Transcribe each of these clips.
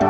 Yes,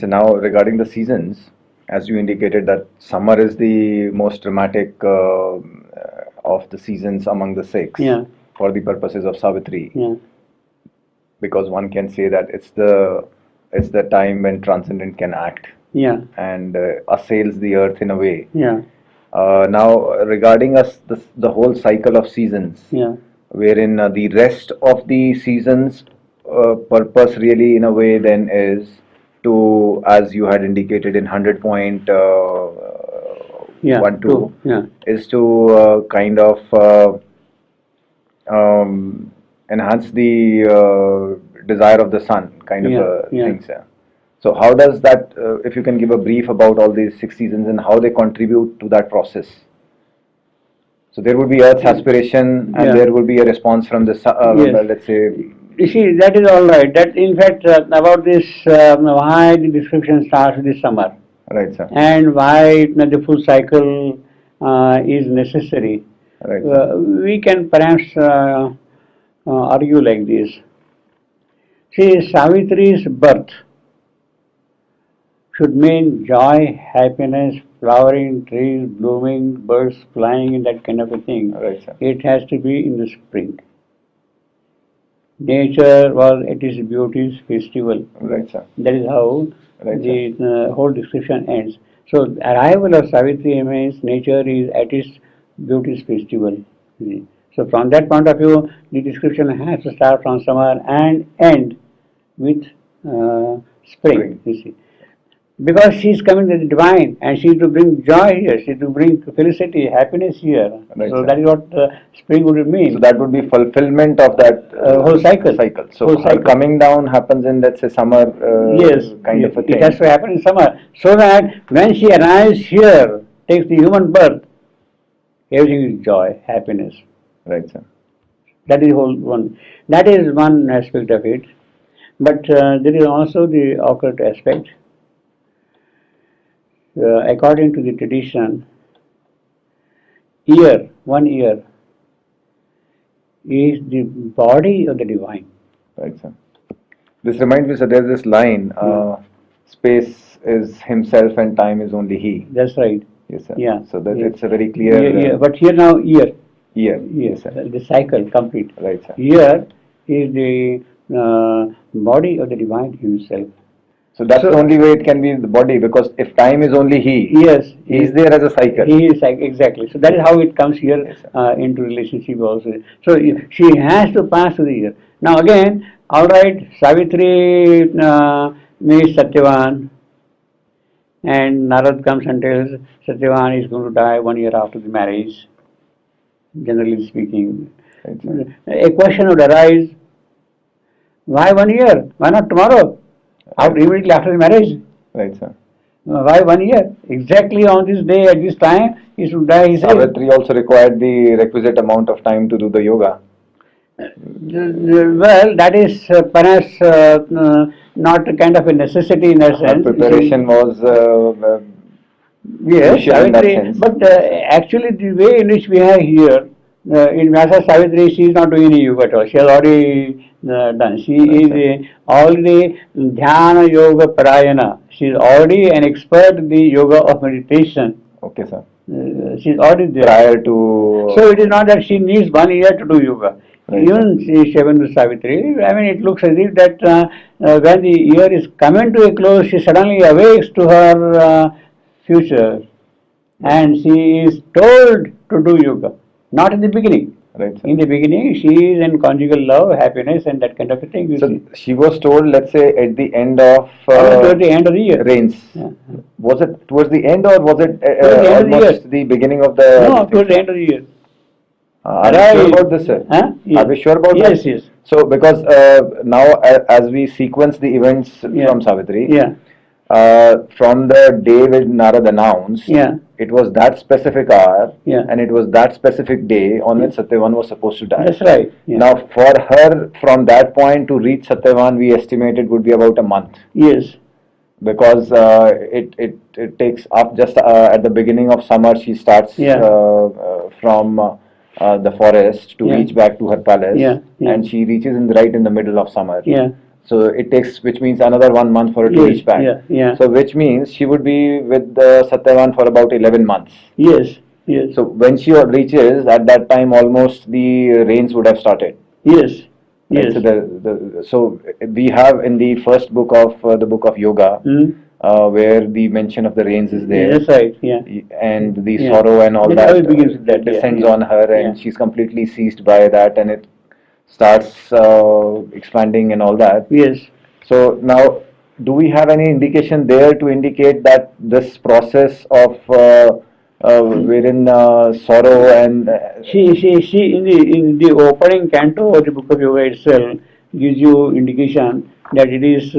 and now regarding the seasons, as you indicated that summer is the most dramatic of the seasons among the six Yeah, for the purposes of Savitri, yeah, because one can say that it's the time when transcendent can act yeah, and assails the earth in a way. yeah, Now, regarding us, the whole cycle of seasons, yeah, wherein the rest of the seasons purpose really in a way then is to, as you had indicated in 100 point yeah, 1 true, 2, yeah, is to kind of um, enhance the desire of the sun kind of yeah, yeah. things. Yeah. So how does that, if you can give a brief about all these six seasons and how they contribute to that process? So there would be Earth's aspiration, and Yeah. there would be a response from the Yes. let's say, You see, that is all right. That, in fact, about this, why the description starts with the summer right, sir, and why the full cycle is necessary. right, sir, We can perhaps argue like this. See, Savitri's birth should mean joy, happiness, flowering, trees blooming, birds flying, and that kind of a thing. right, sir, It has to be in the spring. Nature was at its beauty's festival. right, sir, That is how right, sir, the whole description ends. So, arrival of Savitri means nature is at its beauty's festival. See. So, from that point of view, the description has to start from summer and end with spring. spring, You see, because she is coming as the divine, and she is to bring joy here, she is to bring felicity, happiness here. right, So sir. that is what spring would mean. So that would be fulfillment of that Whole cycle. So Whole her cycle. coming down happens in, let's say, summer Yes, kind yes, of a it has thing. to happen in summer, so that when she arrives here, takes the human birth, everything is joy, happiness. Right, sir. That is whole one. That is one aspect of it. But there is also the occult aspect. According to the tradition, ear, one ear, is the body of the divine. Right, sir. This reminds me, sir, there's this line, space is himself and time is only he. That's right. Yes, sir. Yeah. So that Yeah. it's a very clear Yeah. But here now, ear. year. Yes, sir. the cycle complete. Right, sir. Here is the body of the divine himself. So that's the only way it can be the body, because if time is only he, Yes, he is there as a cycle. he is exactly. So that is how it comes here Yes, sir. into relationship also. So she has to pass through the year. Now again, all right, Savitri meets Satyavan, and Narad comes and tells Satyavan is going to die 1 year after the marriage. Generally speaking, Right, sir. a question would arise: why 1 year? Why not tomorrow? Immediately after the marriage? Right, sir. Why 1 year? Exactly on this day, at this time, he should die, he said. Savitri also required the requisite amount of time to do the yoga. Well, that is perhaps not a kind of a necessity in a Her sense. preparation was Yes, crucial in that Savitri, sense. but actually the way in which we have here, in Vyasa Savitri, she is not doing any yoga at all. She has already done. She is already Dhyana Yoga Parayana. She is already an expert in the yoga of meditation. Okay, sir. She is already there. Prior to So it is not that she needs 1 year to do yoga. Right. Even Shavan Savitri, I mean, it looks as if that when the year is coming to a close, she suddenly awakes to her future, and she is told to do yoga. Not in the beginning. right, sir. In the beginning, she is in conjugal love, happiness, and that kind of a thing. You So see. she was told, let's say, at the end of Towards the end of the year. rains. Yeah. Was it towards the end, or was it Towards the end of the almost year. the beginning of the? No, towards the end of the year. Are you sure about this, sir? Huh? Yes. Are we sure about Yes, this? yes. So, because now, as we sequence the events Yeah. from Savitri, Yeah, from the day when Narad announced, yeah, it was that specific hour, yeah. and it was that specific day on which Satyavan was supposed to die. That's right. Yeah. Now, for her, from that point to reach Satyavan, we estimated would be about a month. Yes. because it takes up just at the beginning of summer. She starts Yeah. from the forest to Yeah. reach back to her palace, Yeah, yeah. and she reaches right in the middle of summer. Yeah. So it takes, which means another 1 month for her to Yes, reach back. yeah, yeah. So which means she would be with Satyavan for about 11 months. Yes, yes. So when she reaches, at that time almost the rains would have started. Yes, Right? yes. So we have in the first book of the book of yoga, where the mention of the rains is there. That's right, yeah. And the Yeah. sorrow and all That's how that, it begins with that, yeah, descends yeah. on her, and Yeah. she's completely seized by that, and it starts expanding and all that. Yes. So now, do we have any indication there to indicate that this process of wherein sorrow and She in the opening canto of the Book of Yoga itself gives you indication that it is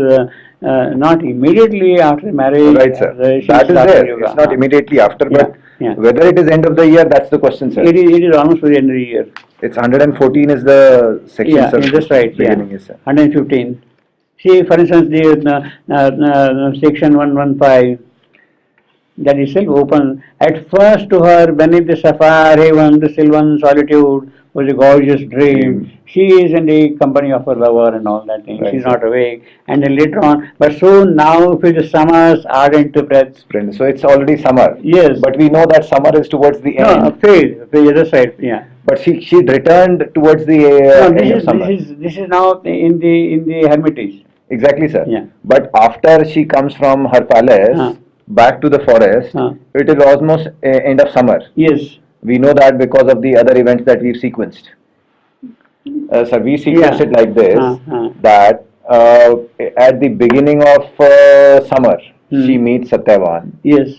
not immediately after marriage. right, sir, She that is started there. yoga. It's not immediately after, Yeah, but yeah. whether it is end of the year, that's the question, sir. It is almost for the end of the year. It's 114 is the section, Yeah, sir. yeah, that's right. Yeah, Beginning is, sir. 115. See, for instance, the section 115, that itself open. At first to her, beneath the sapphire heaven, the sylvan solitude was a gorgeous dream. She is in the company of her lover and all that thing. Right, She's sir. not awake. And then later on, but soon now feels the summer's ardent breath. Spring. So it's already summer. Yes. But we know that summer is towards the No, end. fade, other side, yeah. But she returned towards the No, end of summer. this is now in the hermitage. Exactly, sir. Yeah. But after she comes from her palace back to the forest, it is almost end of summer. Yes. We know that because of the other events that we've sequenced. Sir, we sequenced it like this, that at the beginning of summer, she meets Satyavan. Yes.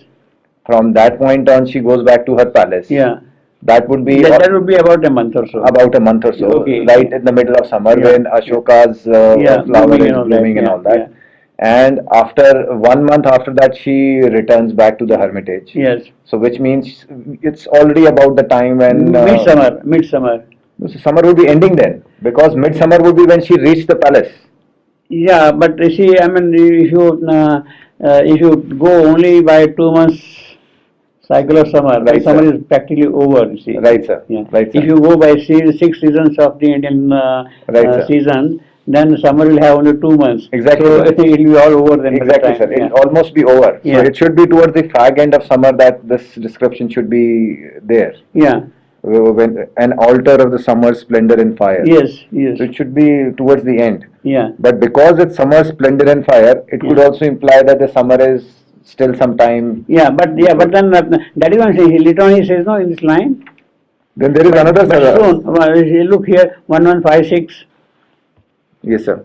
From that point on, she goes back to her palace. Yeah. That would be That would be about a month or so. about a month or so, Okay. right in the middle of summer, Yeah. when Ashoka's flower blooming is and all blooming that. and Yeah, all that. yeah. And after 1 month after that, she returns back to the hermitage. Yes. So which means it's already about the time when Midsummer. so summer would be ending then, because midsummer would be when she reached the palace. Yeah, but you see, I mean, if you go only by 2 months cycle of summer, Right, summer sir. is practically over. You see. Right, sir. Yeah. Right, sir. If you go by 6 seasons of the Indian Right, sir. season, then summer will have only 2 months. Exactly, So sir. I think it will be all over then. by the Exactly, time. sir. Yeah. It'll almost be over. Yeah. So it should be towards the fag end of summer that this description should be there. Yeah. When an altar of the summer splendor and fire. Yes. Yes. So it should be towards the end. Yeah. But because it's summer splendor and fire, it could Yeah. also imply that the summer is still some time. Yeah, but then that is what I'm saying. Later on he says no in this line. Then there is another, But sir. soon, look here, 1156. Yes, sir.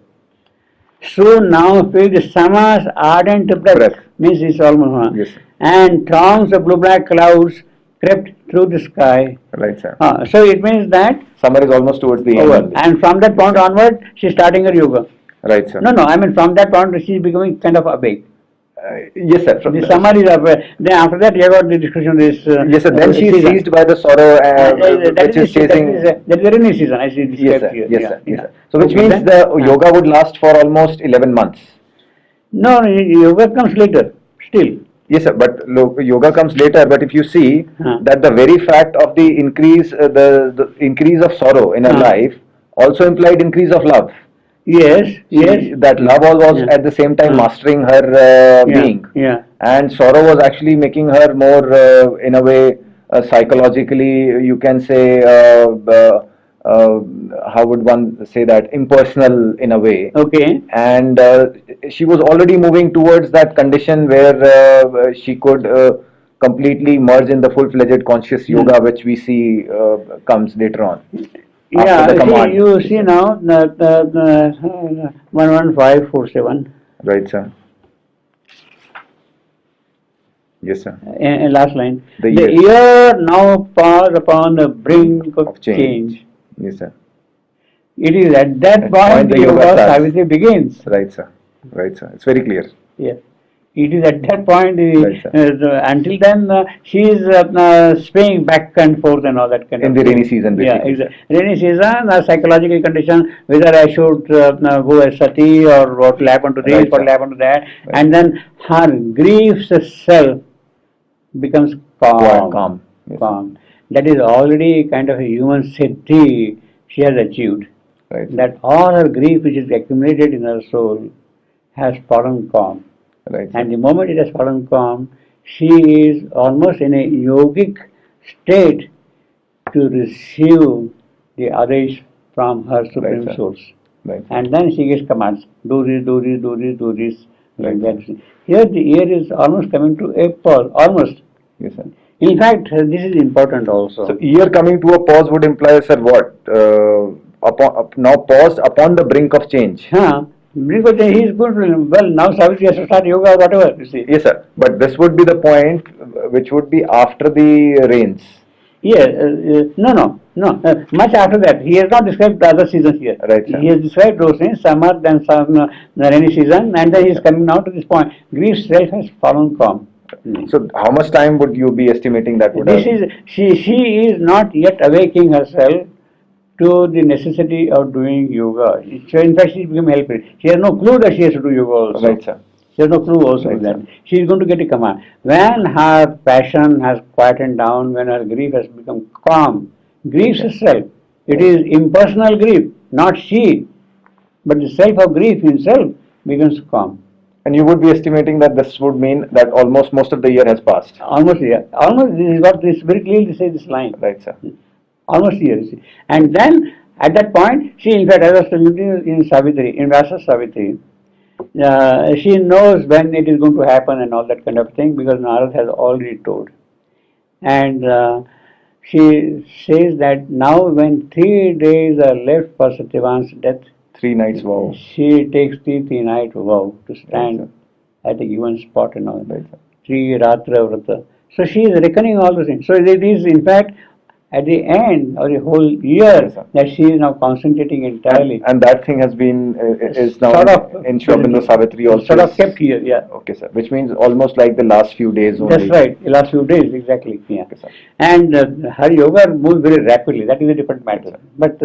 Soon now feel the summer's ardent breath. Means it's almost Yes, sir. and throngs of blue-black clouds crept through the sky. Right, sir. So it means that Summer is almost towards the end. over. only. And from that point onward, she's starting her yoga. Right, sir. No, I mean from that point she's becoming kind of awake. Yes, sir. The summer is awake. Then after that, you got the discussion of this. Yes, sir. Then she is season. seized by the sorrow, That which is chasing. that is the rainy season. I see Yes, described sir. here. Yes, Yeah, sir. Yes, yeah. sir. So which Okay, means then- the yoga would last for almost 11 months. No, yoga comes later. Still. Yes, sir. But yoga comes later. But if you see Huh. that the very fact of the increase, the increase of sorrow in her Huh. life, also implied increase of love. Yes. That love was Yeah. at the same time Huh. mastering her being, Yeah. and sorrow was actually making her more, in a way, psychologically, you can say, how would one say that, impersonal in a way. Okay. And she was already moving towards that condition where she could completely merge in the full-fledged conscious yoga, which we see comes later on. Yeah. After the command. You see now the 11547. Right, sir. Yes, sir. Last line. The The year. year now paws upon the brink of change. Yes, sir. It is at that At point point the the yoga yoga starts. Savitri begins. Right, sir. Right, sir. It's very clear. Yeah. It is at that point, Right, sir. until then, she is swaying back and forth and all that kind In of the thing. rainy season, Yeah, basically. rainy season, psychological condition, whether I should go as sati or what will happen to this, Right, what will sir. happen to that, Right. and then her grief self becomes Quiet, calm. calm. Yes, sir. Calm. That is already kind of a human siddhi she has achieved. Right, sir. That all her grief which is accumulated in her soul has fallen calm. Right, sir. And the moment it has fallen calm, she is almost in a yogic state to receive the Adesh from her Supreme sir. Source. Right, sir. And then she gets commands, do this, do this, do this, do this. Right, Like that. Here the ear is almost coming to a pause, almost. Yes, sir. In fact, this is important also. So ear coming to a pause would imply, sir, what? Now paused upon the brink of change. Because he is good. Well, now Savitri has to start yoga or whatever, you see. Yes, sir. But this would be the point which would be after the rains. Yeah, no. Much after that, he has not described the other seasons here. Right, sir. He has described those things, summer, then some rainy season, and then he is coming now to this point. Grief self has fallen calm. So how much time would you be estimating that would This have? is she is not yet awaking herself to the necessity of doing yoga. So in fact, she become helpless. She has no clue that she has to do yoga also. Right, sir. She has no clue also Right, that sir. she is going to get a command. When her passion has quietened down, when her grief has become calm, grief itself, it is impersonal grief, not she, but the self of grief himself becomes calm. And you would be estimating that this would mean that almost most of the year has passed. Almost here. Almost this is what this very clearly says this line. Right, sir. Almost here, you see. And then at that point, she in fact, as I was telling you in Savitri, in Vyasa Savitri, she knows when it is going to happen and all that kind of thing because Narad has already told. And she says that now when 3 days are left for Satyavan's death, 3 nights vow. she takes the 3-night vow to stand Right, at a given spot and all that. Right, sir. 3 Ratra Vrata. So she is reckoning all those things. So it is in fact at the end of the whole year Yes, sir. that she is now concentrating entirely. And that thing has been is now Sort of in Shobindu Savitri also. Sort of kept here, yeah. Okay, sir. Which means almost like the last few days only. That's right, the last few days, exactly. Yeah. Okay, sir. And her yoga moves very rapidly, that is a different matter. But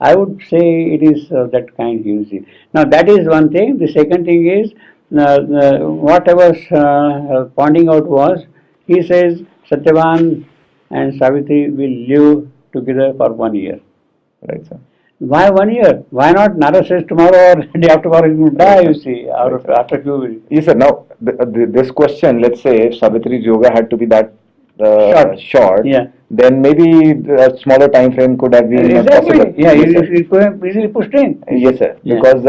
I would say it is that kind you see. Now that is one thing. The second thing is, what I was pointing out was, he says Satyavan and Savitri will live together for 1 year. Right, sir. Why 1 year? Why not Nara says tomorrow or day after tomorrow he will die, you see, or after few. Yes, sir. Now, this question, let's say if Savitri's yoga had to be that short, Yeah. then maybe a smaller time frame could have been Exactly. possible. Yeah, Yes, sir. it could have easily pushed in. Yes, sir. Yeah. Because,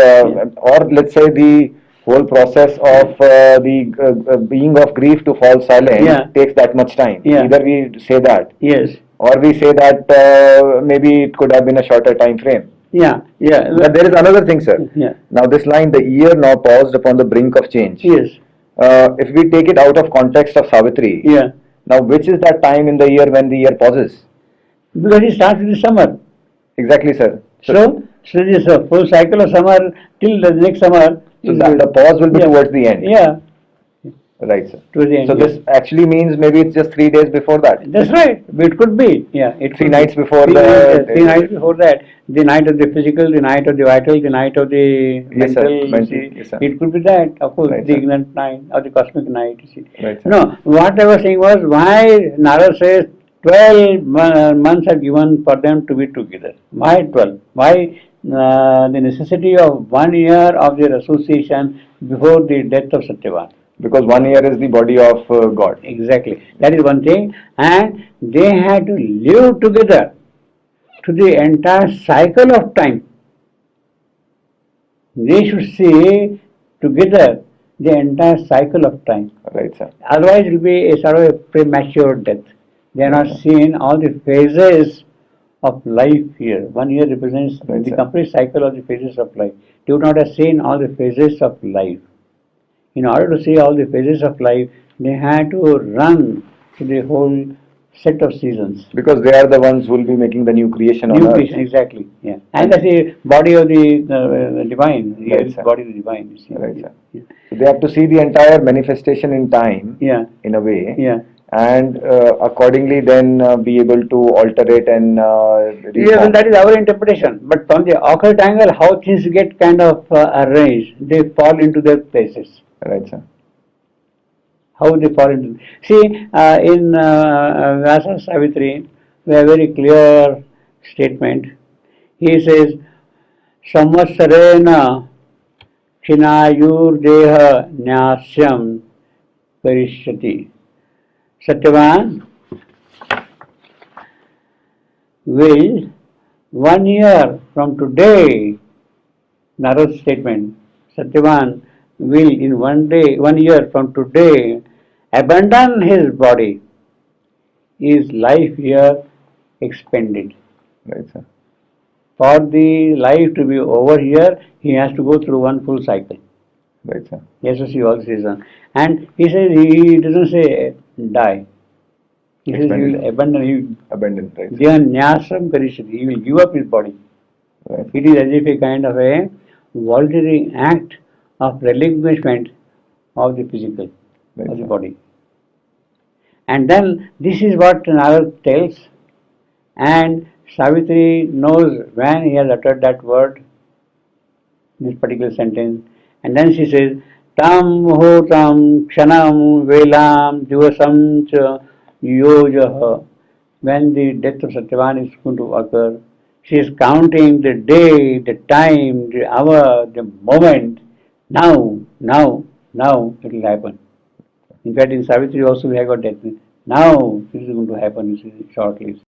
or let's say the whole process of the being of grief to fall silent Yeah. takes that much time. Yeah. Either we say that, Yes. or we say that maybe it could have been a shorter time frame. Yeah. Yeah. But there is another thing, sir. Yeah. Now, this line, the year now paused upon the brink of change. Yes. If we take it out of context of Savitri, Yeah. now which is that time in the year when the year pauses? Because it starts with the summer. Exactly, sir. So this full cycle of summer till the next summer. So the pause will be Yeah. towards the end. Yeah. Right, sir. Towards the end. So this actually means maybe it's just 3 days before that. That's right. It could be. Yeah. It 3 could nights be. before Three the. nights, 3 nights before that. The night of the physical, the night of the vital, the night of the Yes, sir. mental. You Mental, see. yes, sir. It could be that. Of course, Right, the sir. ignorant night or the cosmic night. You see. Right, sir. No. What I was saying was why Narad says 12 months are given for them to be together. Why 12? Why the necessity of 1 year of their association before the death of Satyavan? Because 1 year is the body of God. Exactly. That is one thing. And they had to live together to the entire cycle of time. They should see together the entire cycle of time. Right, sir. Otherwise, it will be a sort of a premature death. They are not seeing all the phases of life here. 1 year represents Right, the sir. complete cycle of the phases of life. They would not have seen all the phases of life. In order to see all the phases of life, they had to run to the whole set of seasons. Because they are the ones who will be making the new creation on New earth. creation, exactly. Yeah, and that's the body of the divine. The Right, earth sir. body of the divine. You see. Right, sir. Yeah. So they have to see the entire manifestation in time, Yeah. in a way, Yeah. and accordingly then be able to alter it and Yeah, well, reform. that is our interpretation. But from the occult angle, how things get kind of arranged, they fall into their places. Right, sir. How they fall into. See, in Vyasa Savitri, we have a very clear statement. He says, Samvatsarena Chinayurdeha Nyasyam Karishyati. Satyavan will 1 year from today, Narad's statement, Satyavan will in 1 year from today abandon his body, his life here expended. Right, sir. For the life to be over here, he has to go through one full cycle. Right, sir. He has to see all the seasons. And he says, he doesn't say die. He says he Expended. will abandon, Abandoned, right, sir. Nyasam Karishati. He will give up his body. Right. It is as if a kind of a voluntary act of relinquishment of the physical, Right, of the sir. body. And then this is what Narad tells, and Savitri knows when he has uttered that word, this particular sentence, and then she says, Tam hotam kshanam velam divasam cha yojaha. When the death of Satyavan is going to occur, she is counting the day, the time, the hour, the moment. Now, it will happen. In fact, in Savitri also we have got that. Now, it is going to happen shortly.